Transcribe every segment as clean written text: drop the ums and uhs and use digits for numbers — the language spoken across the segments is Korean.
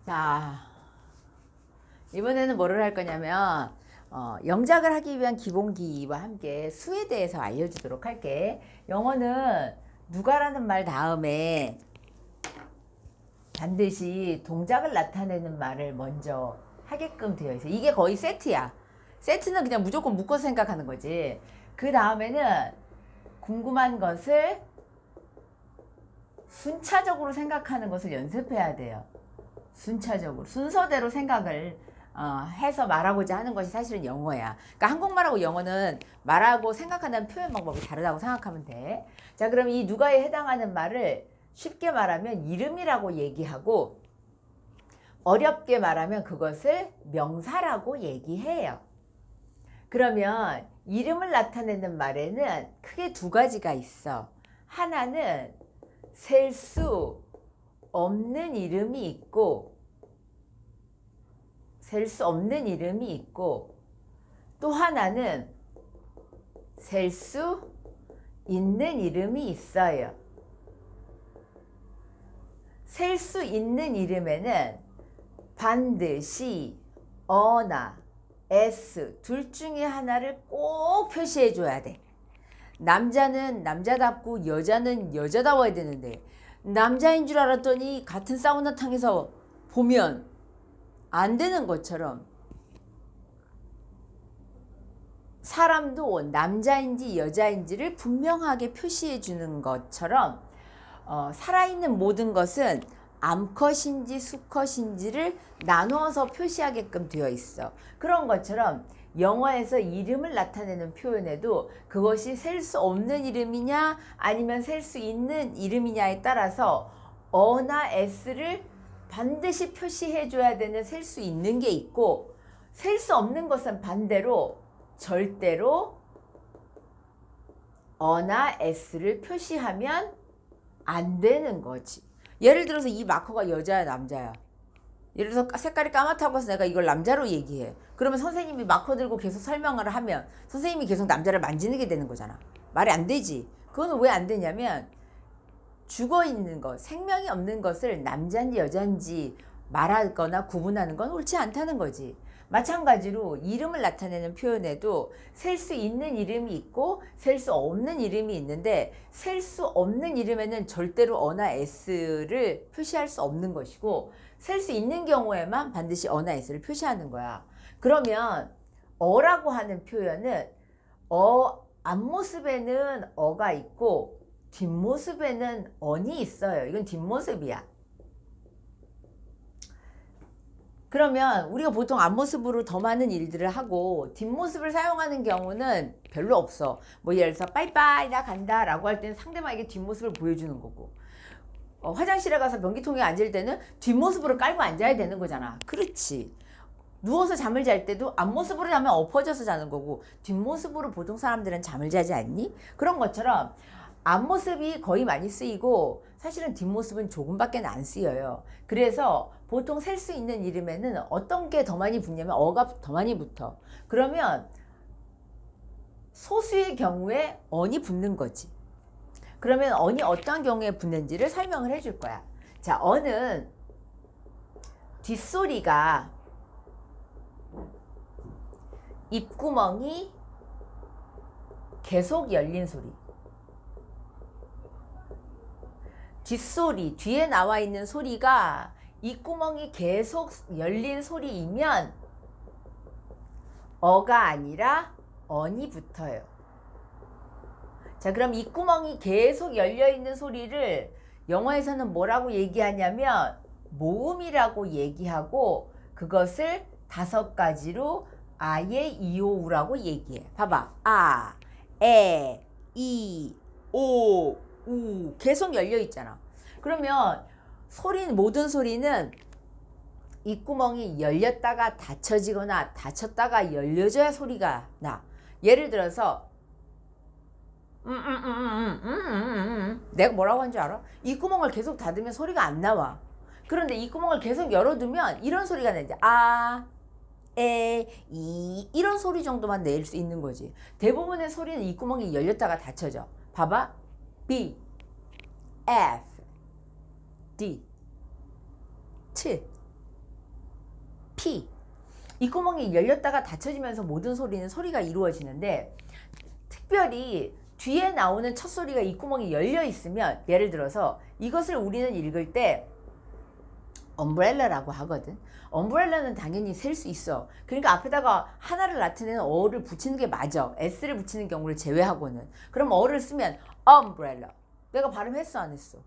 자, 이번에는 뭐를 할 거냐면 영작을 하기 위한 기본기와 함께 수에 대해서 알려주도록 할게. 영어는 누가라는 말 다음에 반드시 동작을 나타내는 말을 먼저 하게끔 되어 있어. 이게 거의 세트야. 세트는 그냥 무조건 묶어서 생각하는 거지. 그 다음에는 궁금한 것을 순차적으로 생각하는 것을 연습해야 돼요. 순차적으로 순서대로 생각을 해서 말하고자 하는 것이 사실은 영어야. 그러니까 한국말하고 영어는 말하고 생각하는 표현 방법이 다르다고 생각하면 돼. 자, 그럼 이 누가에 해당하는 말을 쉽게 말하면 이름이라고 얘기하고, 어렵게 말하면 그것을 명사라고 얘기해요. 그러면 이름을 나타내는 말에는 크게 두 가지가 있어. 하나는 셀 수 없는 이름이 있고, 셀 수 없는 이름이 있고, 또 하나는 셀 수 있는 이름이 있어요. 셀 수 있는 이름에는 반드시 어나 S 둘 중에 하나를 꼭 표시해 줘야 돼. 남자는 남자답고 여자는 여자다워야 되는데, 남자인 줄 알았더니 같은 사우나탕에서 보면 안 되는 것처럼, 사람도 남자인지 여자인지를 분명하게 표시해 주는 것처럼 살아있는 모든 것은 암컷인지 수컷인지를 나누어서 표시하게끔 되어 있어. 그런 것처럼 영어에서 이름을 나타내는 표현에도 그것이 셀 수 없는 이름이냐 아니면 셀 수 있는 이름이냐에 따라서 어나 S를 반드시 표시해 줘야 되는 셀 수 있는 게 있고, 셀 수 없는 것은 반대로 절대로 어나 S를 표시하면 안 되는 거지. 예를 들어서 이 마커가 여자야 남자야. 예를 들어서 색깔이 까맣다고 해서 내가 이걸 남자로 얘기해. 그러면 선생님이 마커 들고 계속 설명을 하면 선생님이 계속 남자를 만지는 게 되는 거잖아. 말이 안 되지. 그거는 왜 안 되냐면 죽어있는 것, 생명이 없는 것을 남자인지 여자인지 말하거나 구분하는 건 옳지 않다는 거지. 마찬가지로 이름을 나타내는 표현에도 셀 수 있는 이름이 있고 셀 수 없는 이름이 있는데, 셀 수 없는 이름에는 절대로 어나 S를 표시할 수 없는 것이고, 셀 수 있는 경우에만 반드시 어나 S를 표시하는 거야. 그러면 어라고 하는 표현은 앞모습에는 어가 있고 뒷모습에는 언이 있어요. 이건 뒷모습이야. 그러면 우리가 보통 앞모습으로 더 많은 일들을 하고 뒷모습을 사용하는 경우는 별로 없어. 뭐 예를 들어서 빠이빠이 나 간다 라고 할 때는 상대방에게 뒷모습을 보여주는 거고, 화장실에 가서 변기통에 앉을 때는 뒷모습으로 깔고 앉아야 되는 거잖아. 그렇지. 누워서 잠을 잘 때도 앞모습으로 자면 엎어져서 자는 거고, 뒷모습으로 보통 사람들은 잠을 자지 않니? 그런 것처럼 앞모습이 거의 많이 쓰이고 사실은 뒷모습은 조금밖에 안 쓰여요. 그래서 보통 셀 수 있는 이름에는 어떤 게 더 많이 붙냐면 어가 더 많이 붙어. 그러면 소수의 경우에 언이 붙는 거지. 그러면 언이 어떠한 경우에 붙는지를 설명을 해줄 거야. 자, 언은 뒷소리가 입구멍이 계속 열린 소리, 뒷소리, 뒤에 나와 있는 소리가 입구멍이 계속 열린 소리이면 어가 아니라 언이 붙어요. 자, 그럼 입구멍이 계속 열려 있는 소리를 영어에서는 뭐라고 얘기하냐면 모음이라고 얘기하고, 그것을 5가지로 아예 이오우라고 얘기해. 봐봐. 아, 에, 이, 오, 우 계속 열려 있잖아. 그러면 모든 소리는 입구멍이 열렸다가 닫혀지거나 닫혔다가 열려져야 소리가 나. 예를 들어서 내가 뭐라고 한 줄 알아? 입구멍을 계속 닫으면 소리가 안 나와. 그런데 입구멍을 계속 열어두면 이런 소리가 나지. 아, 에, 이 이런 소리 정도만 낼 수 있는 거지. 대부분의 소리는 입구멍이 열렸다가 닫혀져. 봐봐. B, F, D, T, P. 입구멍이 열렸다가 닫혀지면서 모든 소리는 소리가 이루어지는데 특별히 뒤에 나오는 첫 소리가 입구멍이 열려 있으면 예를 들어서 이것을 우리는 읽을 때 umbrel라라고 하거든. umbrel라는 당연히 셀 수 있어. 그러니까 앞에다가 하나를 나타내는 어를 붙이는 게 맞아. s를 붙이는 경우를 제외하고는. 그럼 어를 쓰면 umbrella. 내가 발음했어 안 했어?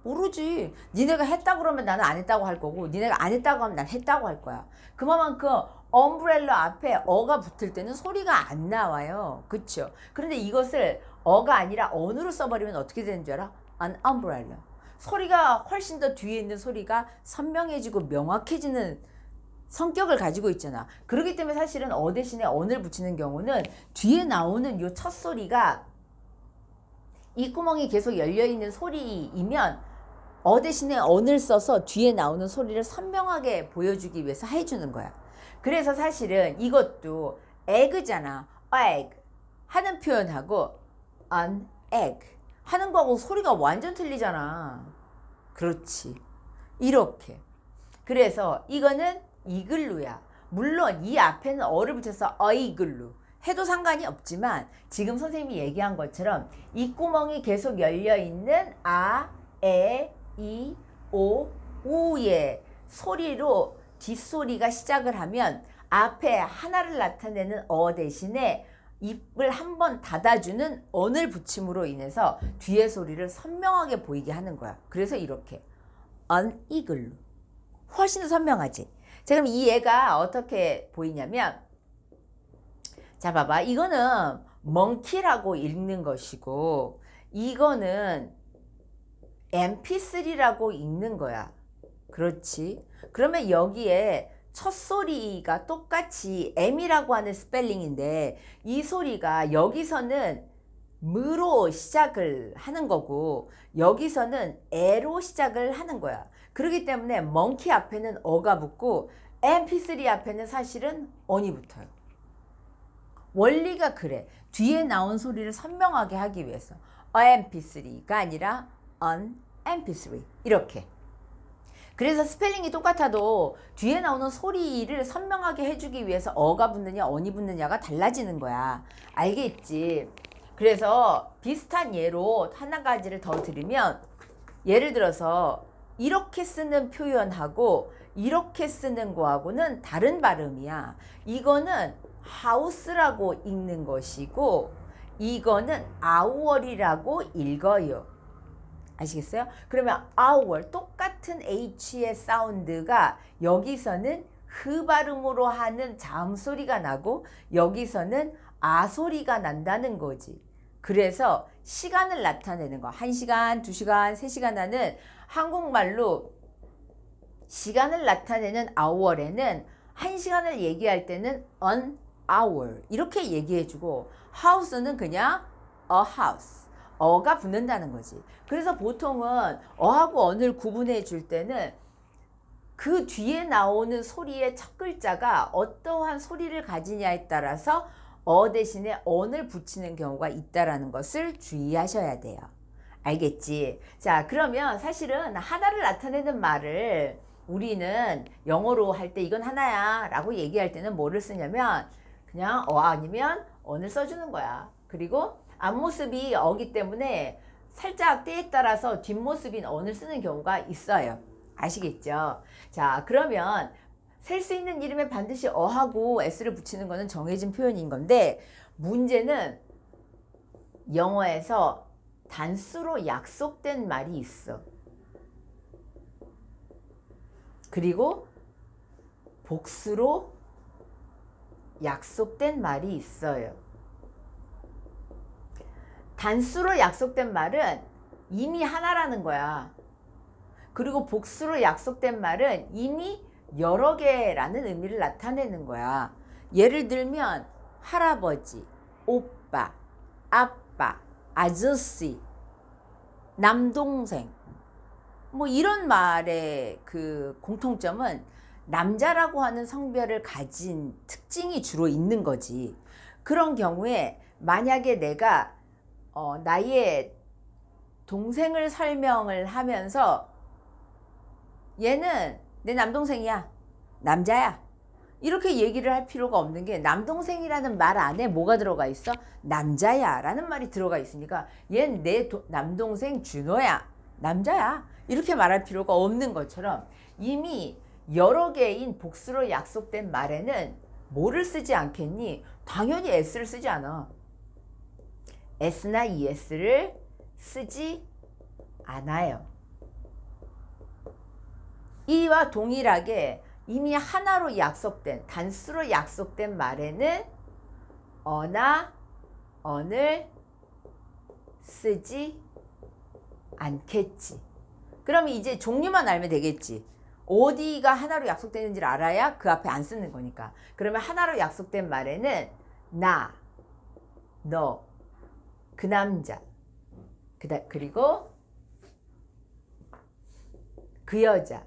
모르지. 니네가 했다고 그러면 나는 안 했다고 할 거고 니네가 안 했다고 하면 난 했다고 할 거야. 그만큼 umbrella 앞에 어가 붙을 때는 소리가 안 나와요. 그쵸? 그런데 이것을 어가 아니라 on으로 써버리면 어떻게 되는 줄 알아? an umbrella. 소리가 훨씬 더 뒤에 있는 소리가 선명해지고 명확해지는 성격을 가지고 있잖아. 그렇기 때문에 사실은 어 대신에 on을 붙이는 경우는 뒤에 나오는 요 첫 소리가 이 구멍이 계속 열려있는 소리이면 어 대신에 on을 써서 뒤에 나오는 소리를 선명하게 보여주기 위해서 해주는 거야. 그래서 사실은 이것도 egg잖아. egg 하는 표현하고 an egg 하는 거하고 소리가 완전 틀리잖아. 그렇지. 이렇게. 그래서 이거는 이글루야. 물론 이 앞에는 어를 붙여서 어이글루 해도 상관이 없지만 지금 선생님이 얘기한 것처럼 이 구멍이 계속 열려있는 아, 에, 이, 오, 우의 소리로 뒷소리가 시작을 하면 앞에 하나를 나타내는 어 대신에 입을 한번 닫아주는 on을 붙임으로 인해서 뒤의 소리를 선명하게 보이게 하는 거야. 그래서 이렇게 an eagle 훨씬 더 선명하지. 자, 그럼 이 애가 어떻게 보이냐면 자 봐봐. 이거는 monkey라고 읽는 것이고 이거는 mp3라고 읽는 거야. 그렇지. 그러면 여기에 첫 소리가 똑같이 M이라고 하는 스펠링인데 이 소리가 여기서는 무로 시작을 하는 거고 여기서는 에로 시작을 하는 거야. 그렇기 때문에 monkey 앞에는 어가 붙고 mp3 앞에는 사실은 on이 붙어요. 원리가 그래. 뒤에 나온 소리를 선명하게 하기 위해서 mp3가 아니라 an mp3 이렇게. 그래서 스펠링이 똑같아도 뒤에 나오는 소리를 선명하게 해주기 위해서 어가 붙느냐 on이 붙느냐가 달라지는 거야. 알겠지? 그래서 비슷한 예로 하나 가지를 더 들으면 예를 들어서 이렇게 쓰는 표현하고 이렇게 쓰는 거하고는 다른 발음이야. 이거는 house라고 읽는 것이고 이거는 hour이라고 읽어요. 아시겠어요? 그러면 hour 똑같은 H의 사운드가 여기서는 흐 발음으로 하는 자음 소리가 나고 여기서는 아 소리가 난다는 거지. 그래서 시간을 나타내는 거 1시간, 2시간, 3시간 하는 한국말로 시간을 나타내는 hour에는 1시간을 얘기할 때는 an hour 이렇게 얘기해주고 house는 그냥 a house 어가 붙는다는 거지. 그래서 보통은 어하고 on을 구분해 줄 때는 그 뒤에 나오는 소리의 첫 글자가 어떠한 소리를 가지냐에 따라서 어 대신에 on을 붙이는 경우가 있다라는 것을 주의하셔야 돼요. 알겠지? 자, 그러면 사실은 하나를 나타내는 말을 우리는 영어로 할 때 이건 하나야 라고 얘기할 때는 뭐를 쓰냐면 그냥 어 아니면 on을 써주는 거야. 그리고 앞모습이 어기 때문에 살짝 때에 따라서 뒷모습인 on을 쓰는 경우가 있어요. 아시겠죠? 자, 그러면 셀 수 있는 이름에 반드시 어하고 s를 붙이는 것은 정해진 표현인 건데 문제는 영어에서 단수로 약속된 말이 있어. 그리고 복수로 약속된 말이 있어요. 단수로 약속된 말은 이미 하나라는 거야. 그리고 복수로 약속된 말은 이미 여러 개라는 의미를 나타내는 거야. 예를 들면 할아버지, 오빠, 아빠, 아저씨, 남동생 뭐 이런 말의 그 공통점은 남자라고 하는 성별을 가진 특징이 주로 있는 거지. 그런 경우에 만약에 내가 나의 동생을 설명을 하면서 얘는 내 남동생이야. 남자야. 이렇게 얘기를 할 필요가 없는 게 남동생이라는 말 안에 뭐가 들어가 있어? 남자야 라는 말이 들어가 있으니까 얜 내 남동생 준호야. 남자야. 이렇게 말할 필요가 없는 것처럼 이미 여러 개인 복수로 약속된 말에는 뭐를 쓰지 않겠니? 당연히 s를 쓰지 않아. s나 es를 쓰지 않아요. 이와 동일하게 이미 하나로 약속된, 단수로 약속된 말에는 어나 언을 쓰지 않겠지. 그럼 이제 종류만 알면 되겠지. 어디가 하나로 약속되는지를 알아야 그 앞에 안 쓰는 거니까. 그러면 하나로 약속된 말에는 나, 너, 그 남자, 그리고 그 여자,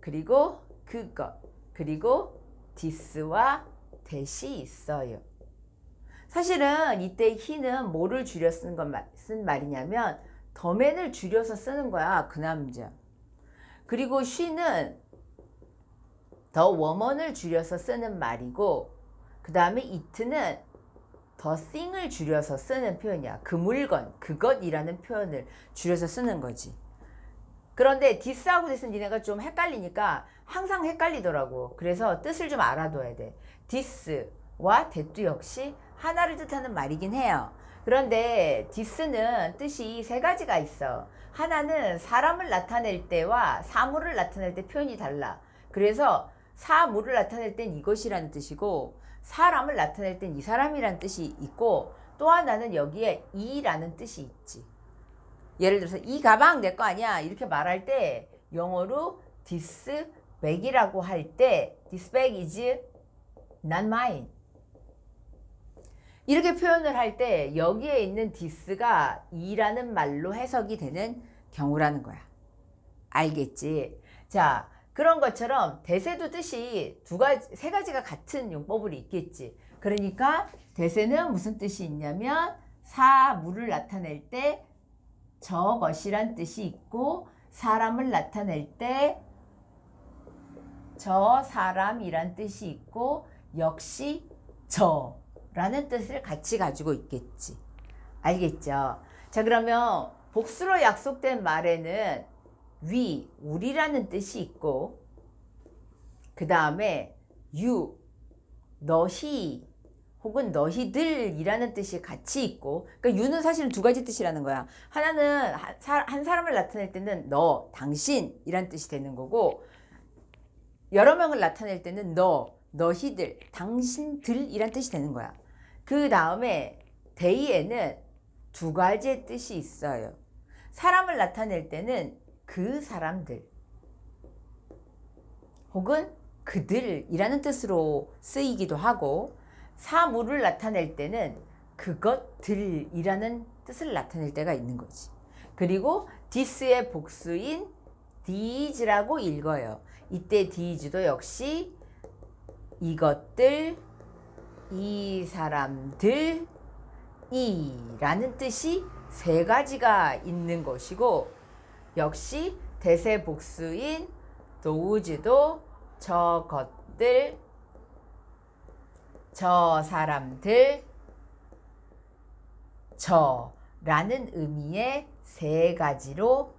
그리고 그것, 그리고 this와 that이 있어요. 사실은 이때 he는 뭐를 줄여 쓴 말이냐면 더맨을 줄여서 쓰는 거야. 그 남자. 그리고 she는 더 woman을 줄여서 쓰는 말이고, 그 다음에 it는 더 thing을 줄여서 쓰는 표현이야. 그 물건, 그것이라는 표현을 줄여서 쓰는 거지. 그런데 this하고 that은 니네가 좀 헷갈리니까 항상 헷갈리더라고. 그래서 뜻을 좀 알아둬야 돼. this와 that도 역시 하나를 뜻하는 말이긴 해요. 그런데 this는 뜻이 세 가지가 있어. 하나는 사람을 나타낼 때와 사물을 나타낼 때 표현이 달라. 그래서 사물을 나타낼 땐 이것이라는 뜻이고, 사람을 나타낼 땐 이 사람이라는 뜻이 있고, 또 하나는 여기에 이라는 뜻이 있지. 예를 들어서 이 가방 내 거 아니야 이렇게 말할 때 영어로 this bag이라고 할 때 this bag is not mine 이렇게 표현을 할 때 여기에 있는 this가 이라는 말로 해석이 되는 경우라는 거야. 알겠지? 자, 그런 것처럼 that에도 뜻이 세 가지가 같은 용법으로 있겠지. 그러니까 that에는 무슨 뜻이 있냐면 사물을 나타낼 때 저것이란 뜻이 있고, 사람을 나타낼 때 저 사람이란 뜻이 있고, 역시 저라는 뜻을 같이 가지고 있겠지. 알겠죠? 자, 그러면 복수로 약속된 말에는 우리라는 뜻이 있고, 그 다음에 너희 혹은 너희들이라는 뜻이 같이 있고, 그러니까 you는 사실은 두 가지 뜻이라는 거야. 하나는 한 사람을 나타낼 때는 너, 당신이란 뜻이 되는 거고, 여러 명을 나타낼 때는 너희들, 당신들이란 뜻이 되는 거야. 그 다음에 they에는 두 가지의 뜻이 있어요. 사람을 나타낼 때는 그 사람들 혹은 그들이라는 뜻으로 쓰이기도 하고, 사물을 나타낼 때는 그것들이라는 뜻을 나타낼 때가 있는 거지. 그리고 this의 복수인 these라고 읽어요. 이때 these도 역시 이것들, 이 사람들, 이라는 뜻이 세 가지가 있는 것이고, 역시 that의 복수인 those도 저것들, 저 사람들, 저라는 의미의 세 가지로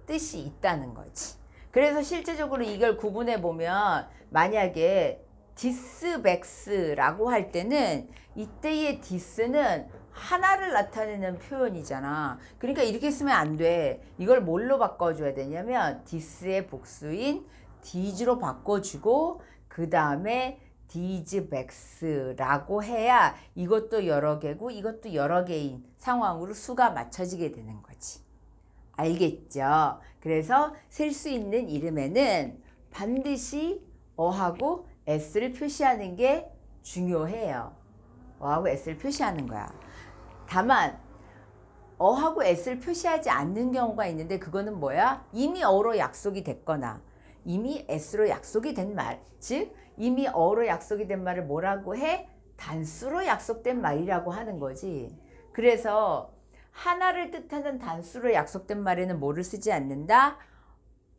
뜻이 있다는 거지. 그래서 실제적으로 이걸 구분해 보면 만약에 this백스라고 할 때는 이때의 this는 하나를 나타내는 표현이잖아. 그러니까 이렇게 쓰면 안 돼. 이걸 뭘로 바꿔줘야 되냐면 this의 복수인 these로 바꿔주고, 그 다음에 these백스라고 해야 이것도 여러 개고 이것도 여러 개인 상황으로 수가 맞춰지게 되는 거지. 알겠죠? 그래서 셀 수 있는 이름에는 반드시 어하고 s를 표시하는 게 중요해요. 어하고 s를 표시하는 거야. 다만 어하고 s를 표시하지 않는 경우가 있는데, 그거는 뭐야? 이미 어로 약속이 됐거나 이미 s로 약속이 된 말, 즉 이미 어로 약속이 된 말을 뭐라고 해? 단수로 약속된 말이라고 하는 거지. 그래서 하나를 뜻하는 단수로 약속된 말에는 뭐를 쓰지 않는다?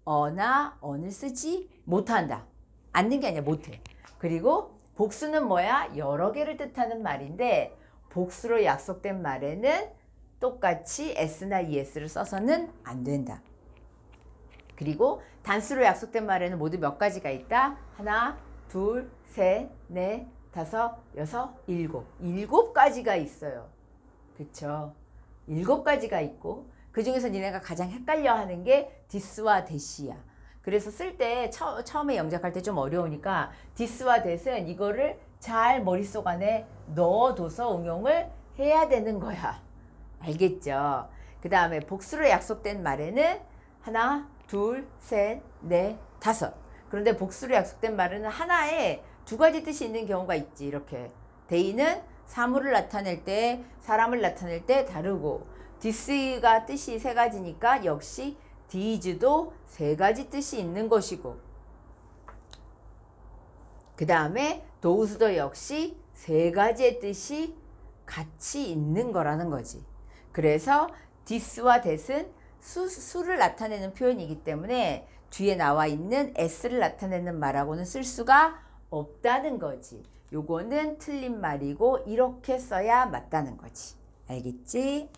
어나 언을 쓰지 못한다. 않는 게 아니라 못해. 그리고 복수는 뭐야? 여러 개를 뜻하는 말인데 복수로 약속된 말에는 똑같이 s나 es를 써서는 안 된다. 그리고 단수로 약속된 말에는 모두 몇 가지가 있다? 하나, 둘, 셋, 넷, 다섯, 여섯, 일곱. 7가지가 있어요. 그쵸? 7가지가 있고 그 중에서 니네가 가장 헷갈려 하는 게 this와 that이야. 그래서 쓸 때 처음에 영작할 때 좀 어려우니까 this와 that은 이거를 잘 머릿속 안에 넣어둬서 응용을 해야 되는 거야. 알겠죠? 그 다음에 복수로 약속된 말에는 하나, 둘, 셋, 넷, 다섯. 그런데 복수로 약속된 말은 하나에 2가지 뜻이 있는 경우가 있지. 이렇게 데이는 사물을 나타낼 때, 사람을 나타낼 때 다르고 this가 뜻이 3가지니까 역시 these도 3가지 뜻이 있는 것이고 그 다음에 those도 역시 3가지의 뜻이 같이 있는 거라는 거지. 그래서 this와 that은 수를 나타내는 표현이기 때문에 뒤에 나와 있는 s를 나타내는 말하고는 쓸 수가 없다는 거지. 요거는 틀린 말이고 이렇게 써야 맞다는 거지. 알겠지?